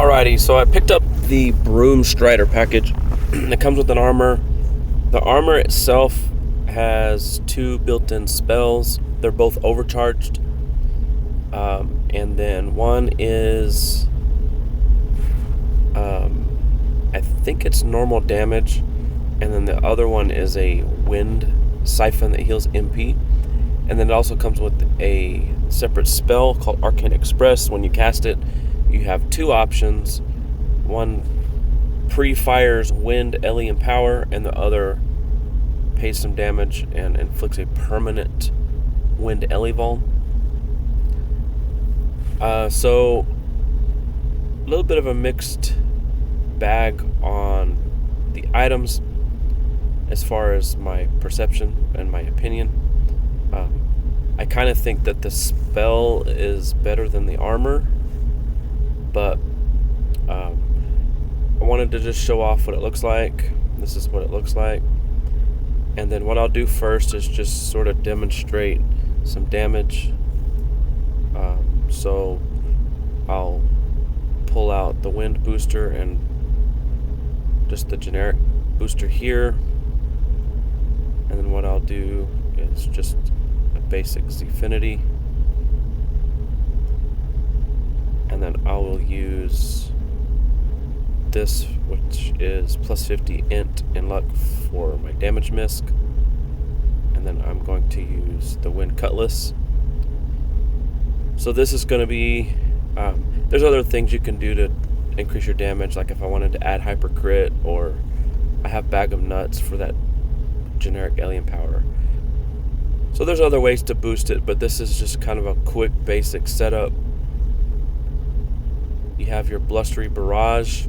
Alrighty, so I picked up the Broom Strider package. It comes with an armor. The armor itself has two built-in spells. They're both overcharged. And then one is, I think it's normal damage. And then the other one is a wind siphon that heals MP. And then it also comes with a separate spell called Arcane Express. When you cast it, you have two options. One pre-fires wind, LE, and power, and the other pays some damage and inflicts a permanent wind LE vol. So a little bit of a mixed bag on the items as far as my perception and my opinion. I kind of think that the spell is better than the armor, but I wanted to just show off what it looks like. This is what it looks like. And then what I'll do first is just sort of demonstrate some damage. So I'll pull out the wind booster and just the generic booster here. And then what I'll do is just a basic Zfinity. And then I will use this, which is plus 50 int in luck for my damage misc. And then I'm going to use the wind cutlass. So this is going to be, there's other things you can do to increase your damage, like if I wanted to add hyper crit, or I have bag of nuts for that generic alien power. So there's other ways to boost it, but this is just kind of a quick basic setup. You have your blustery barrage,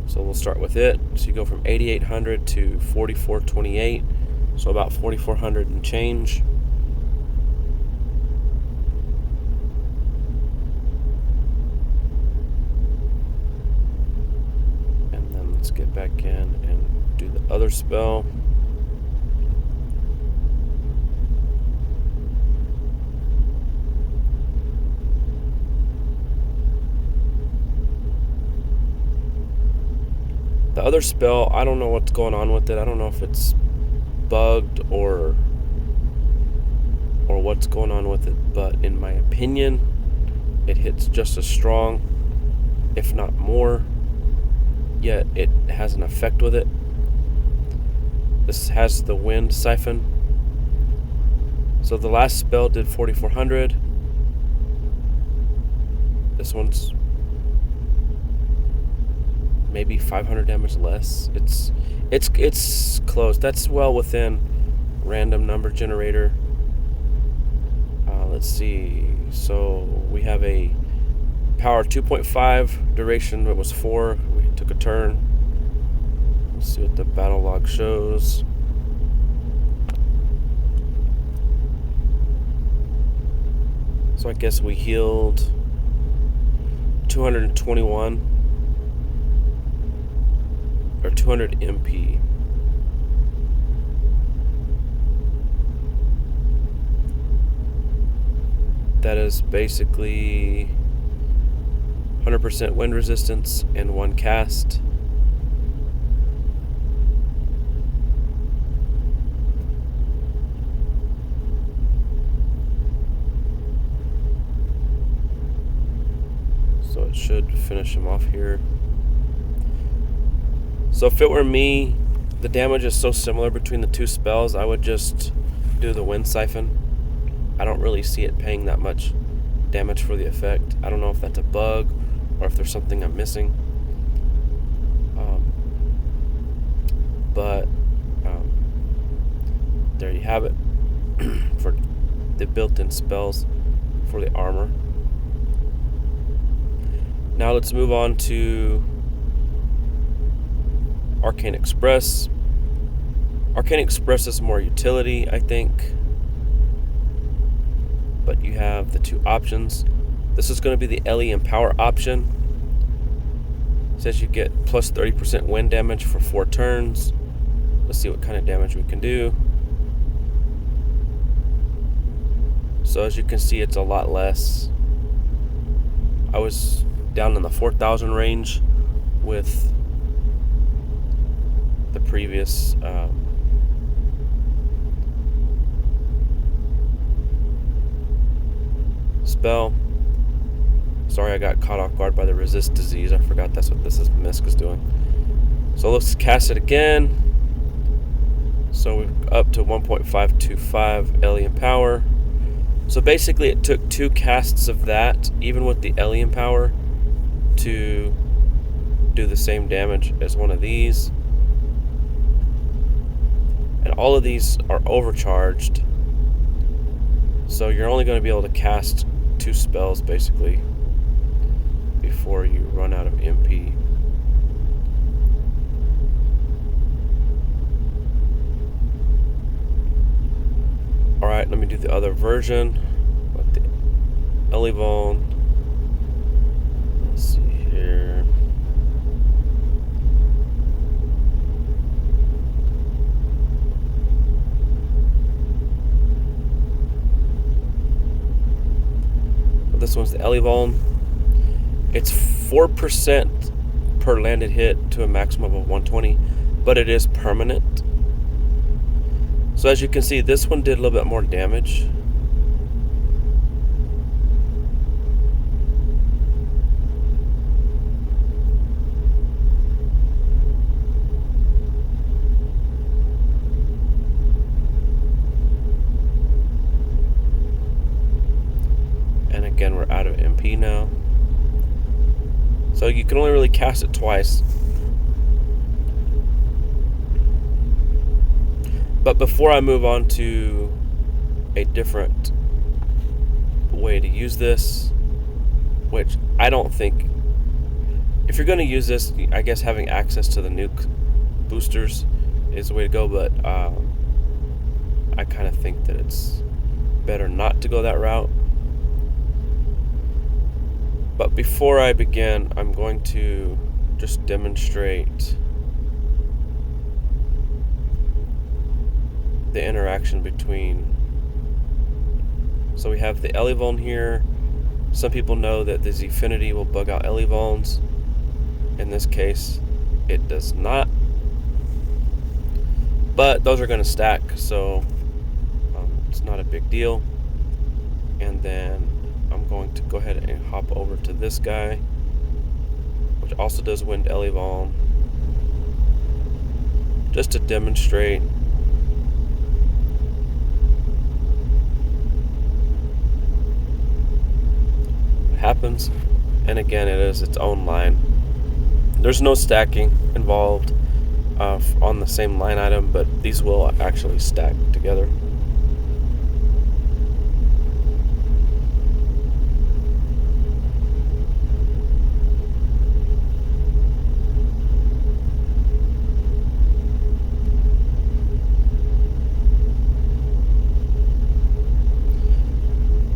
so we'll start with it. So you go from 8800 to 4428, so about 4400 and change. And then let's get back in and do the other spell. The other spell, I don't know what's going on with it. I don't know if it's bugged or what's going on with it, but in my opinion, it hits just as strong, if not more, yet it has an effect with it. This has the wind siphon. So the last spell did 4400. This one's maybe 500 damage less. It's close. That's well within random number generator. Let's see. So we have a power 2.5, duration that was 4. We took a turn. Let's see what the battle log shows. So I guess we healed 221 or 200 MP. That is basically 100% wind resistance and one cast. So it should finish him off here. So if it were me, the damage is so similar between the two spells, I would just do the wind siphon. I don't really see it paying that much damage for the effect. I don't know if that's a bug or if there's something I'm missing. But there you have it for the built-in spells for the armor. Now let's move on to Arcane Express. Arcane Express is more utility, I think. But you have the two options. This is going to be the LE and power option. It says you get plus 30% wind damage for 4 turns. Let's see what kind of damage we can do. So as you can see, it's a lot less. I was down in the 4,000 range with the previous spell. Sorry, I got caught off guard by the resist disease. I forgot that's what this misc is doing. So let's cast it again. So we're up to 1.525 alien power. So basically it took 2 casts of that, even with the alien power, to do the same damage as one of these. And all of these are overcharged. So you're only going to be able to cast 2 spells basically before you run out of MP. Alright, let me do the other version with the Elevon. Let's see here. This one's the Elevon. It's 4% per landed hit to a maximum of 120, but it is permanent. So as you can see, this one did a little bit more damage. And again, we're out of MP now. So you can only really cast it twice. But before I move on to a different way to use this, which I don't think, if you're going to use this, I guess having access to the nuke boosters is the way to go, but I kind of think that it's better not to go that route. But before I begin, I'm going to just demonstrate the interaction between. So we have the Elevon here. Some people know that the Zfinity will bug out Elevons. In this case, it does not. But those are going to stack, so it's not a big deal. And then I'm going to go ahead and hop over to this guy, which also does wind Elevon, just to demonstrate what happens. And again, it is its own line. There's no stacking involved on the same line item, but these will actually stack together.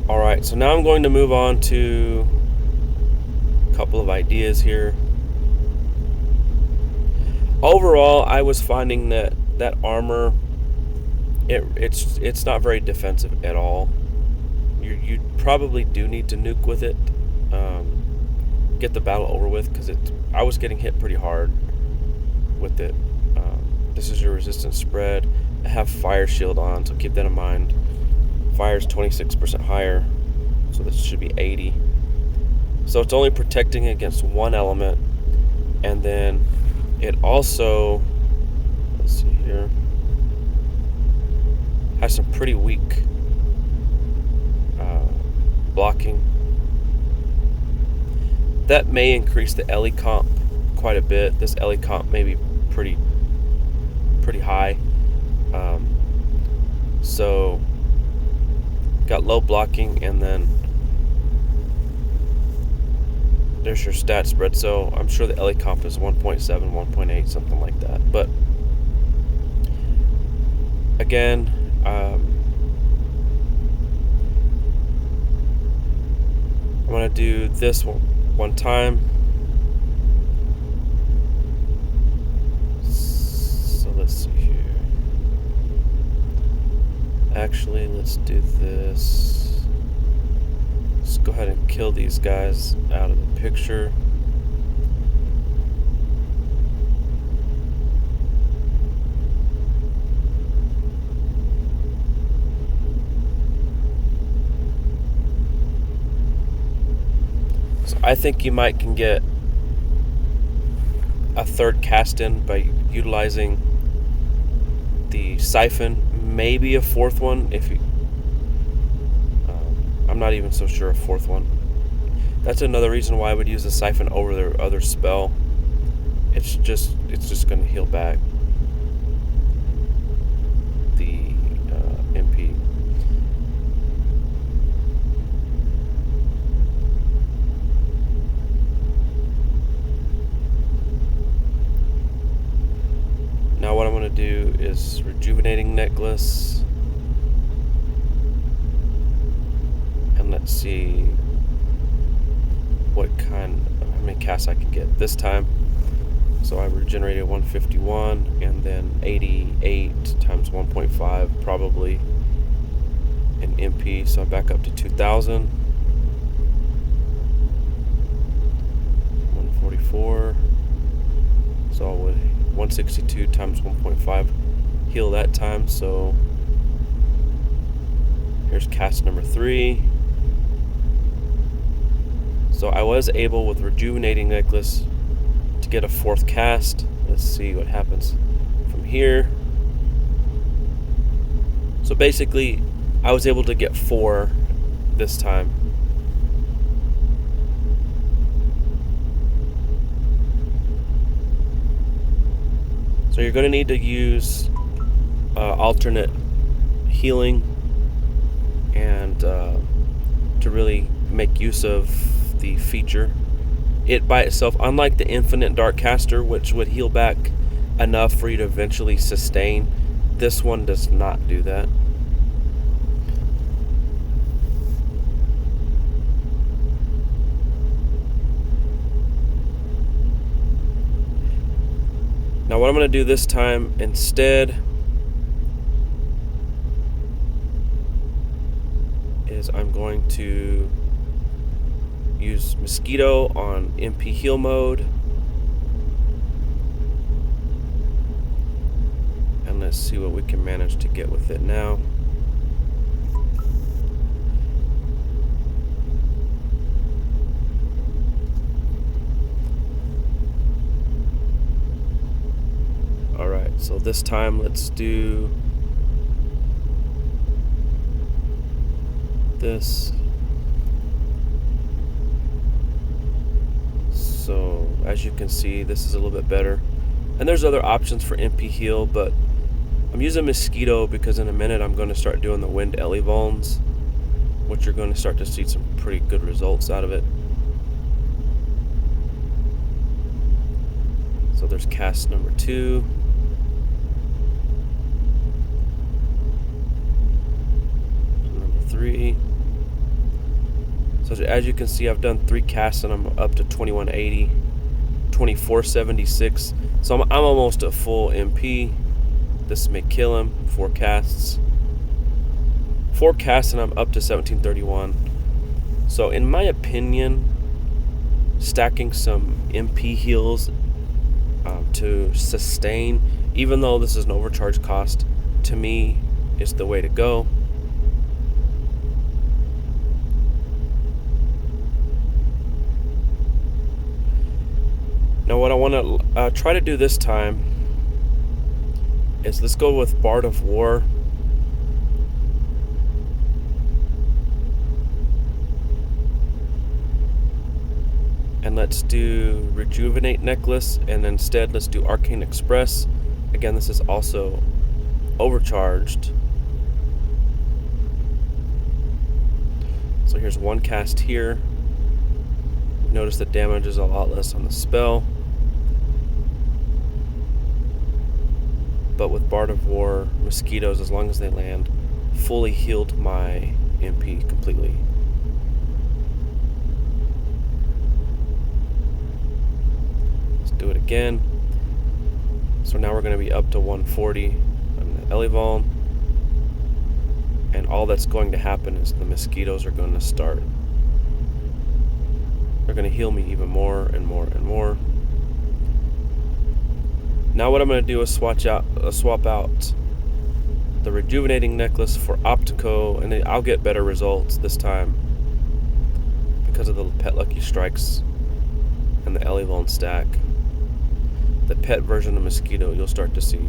Alright, so now I'm going to move on to a couple of ideas here. Overall, I was finding that armor, it's not very defensive at all. You probably do need to nuke with it, get the battle over with, because I was getting hit pretty hard with it. This is your resistance spread. I have fire shield on, so keep that in mind. Fire is 26% higher, so this should be 80. So it's only protecting against one element, and then it also, let's see here, has some pretty weak blocking. That may increase the LE comp quite a bit. This LE comp may be pretty high. So got low blocking, and then there's your stat spread. So I'm sure the LE comp is 1.7, 1.8, something like that. But again, I'm gonna do this one time. So let's see here. Actually, let's do this. Let's go ahead and kill these guys out of the picture. So I think you might can get a third cast in by utilizing the siphon, maybe a fourth one if you I'm not even so sure a fourth one. That's another reason why I would use the siphon over their other spell. It's just going to heal back the MP. Now what I'm going to do is Rejuvenating Necklace. And let's see how many casts I can get this time. So I regenerated 151 and then 88 times 1.5 probably in MP, so I'm back up to 2,000. 144. So I would 162 times 1.5 heal that time. So here's cast number 3. So I was able with Rejuvenating Necklace to get a fourth cast. Let's see what happens from here. So basically, I was able to get 4 this time. So you're going to need to use alternate healing and to really make use of the feature. It by itself, unlike the Infinite Dark Caster, which would heal back enough for you to eventually sustain, this one does not do that. Now what I'm going to do this time instead is I'm going to use Mosquito on MP heal mode. And let's see what we can manage to get with it now. Alright, so this time let's do this. So as you can see, this is a little bit better. And there's other options for MP heal, but I'm using Mosquito because in a minute I'm going to start doing the Wind Elevons, which you're going to start to see some pretty good results out of it. So there's cast number 2. Number 3. So as you can see, I've done 3 casts and I'm up to 2180, 2476. So I'm almost at full MP. This may kill him. 4 casts. 4 casts and I'm up to 1731. So in my opinion, stacking some MP heals to sustain, even though this is an overcharge cost, to me is the way to go. Now what I want to try to do this time is let's go with Bard of War. And let's do Rejuvenate Necklace, and instead let's do Arcane Express. Again, this is also overcharged. So here's 1 cast here. Notice the damage is a lot less on the spell. But with Bard of War, Mosquitoes, as long as they land, fully healed my MP completely. Let's do it again. So now we're going to be up to 140 on the Elevon. And all that's going to happen is the Mosquitoes are going to start They're going to heal me even more and more and more. Now what I'm going to do is swap out the rejuvenating necklace for Optico, and I'll get better results this time because of the pet lucky strikes and the Elevon stack. The pet version of Mosquito, you'll start to see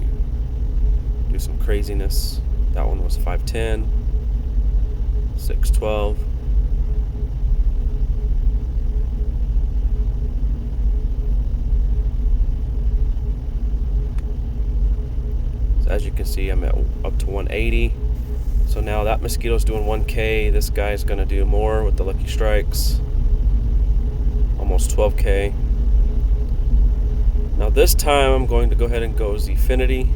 do some craziness. That one was 510, 612. As you can see, I'm at up to 180. So now that Mosquito's doing 1K. This guy's gonna do more with the lucky strikes. Almost 12K. Now this time I'm going to go ahead and go Zfinity.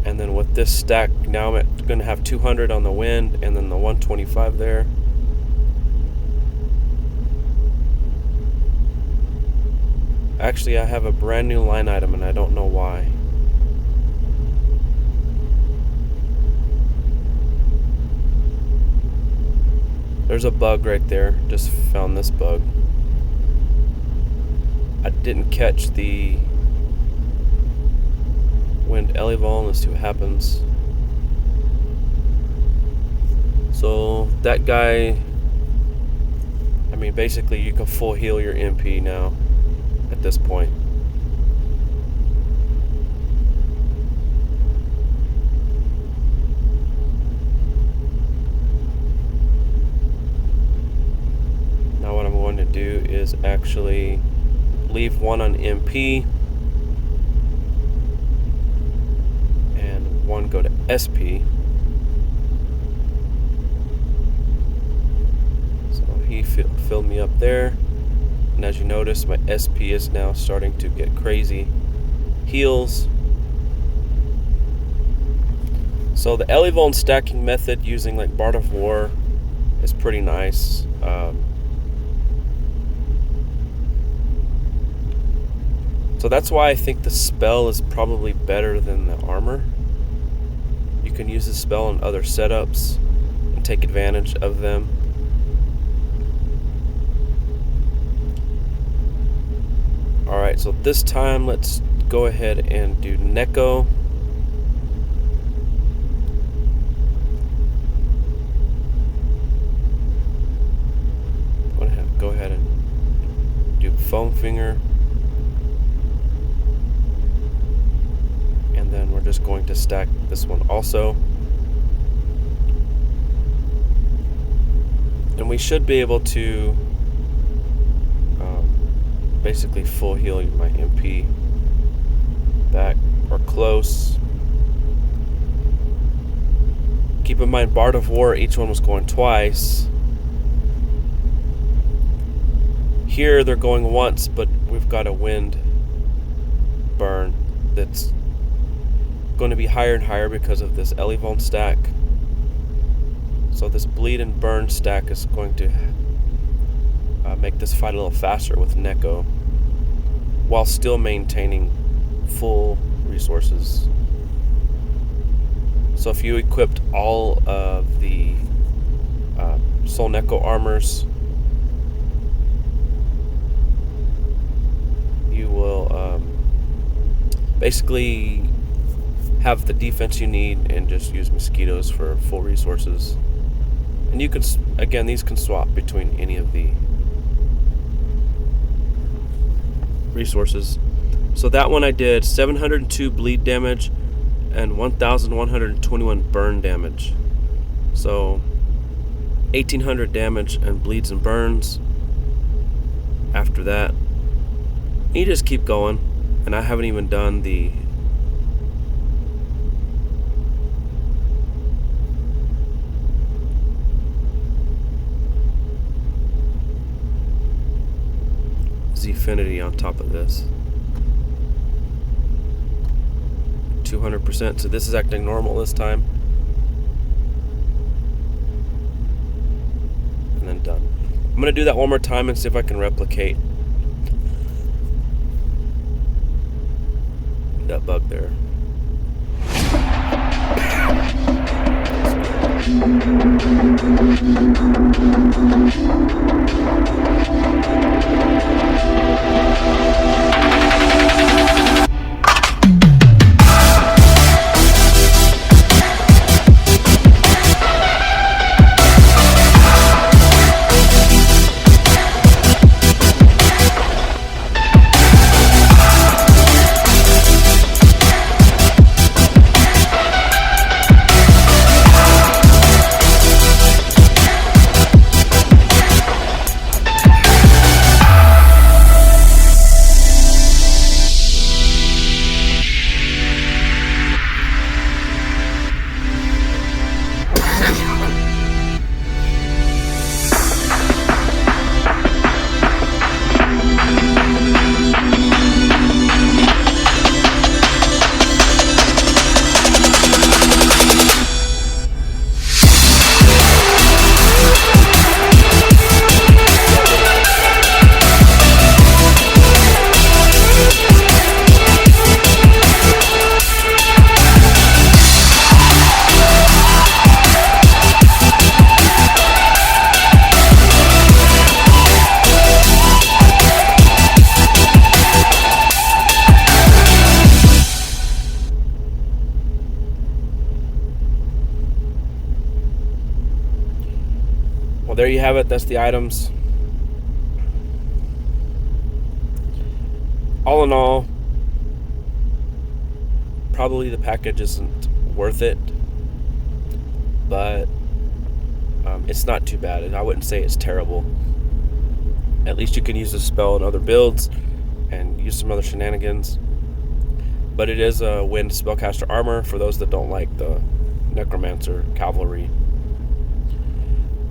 And then with this stack, now I'm gonna have 200 on the wind and then the 125 there. Actually, I have a brand new line item and I don't know why. There's a bug right there. Just found this bug. I didn't catch the wind Elevon. Let's see what happens. So that guy, I mean, basically you can full heal your MP now at this point. Now what I'm going to do is actually leave one on MP and one go to SP. So he filled me up there. And as you notice, my SP is now starting to get crazy heals. So the Elevon stacking method using like Bard of War is pretty nice. So that's why I think the spell is probably better than the armor. You can use the spell in other setups and take advantage of them. Alright, so this time let's go ahead and do Neko. I'm going to go ahead and do Foam Finger. And then we're just going to stack this one also. And we should be able to basically full heal my MP back or close. Keep in mind, Bard of War, each one was going twice. Here they're going once, but we've got a wind burn that's going to be higher and higher because of this Elevon stack. So this bleed and burn stack is going to make this fight a little faster with Neko, while still maintaining full resources. So if you equipped all of the Soul Neko armors, you will basically have the defense you need and just use mosquitoes for full resources. And you can, again, these can swap between any of the resources. So that one I did 702 bleed damage and 1121 burn damage. So 1800 damage and bleeds and burns. After that, you just keep going. And I haven't even done the Zfinity on top of this. 200%, so this is acting normal this time. And then done. I'm going to do that one more time and see if I can replicate that bug there. Well, there you have it. That's the items. All in all, probably the package isn't worth it, but it's not too bad. And I wouldn't say it's terrible. At least you can use the spell in other builds and use some other shenanigans. But it is a wind spellcaster armor for those that don't like the necromancer cavalry.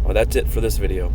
Well, that's it for this video.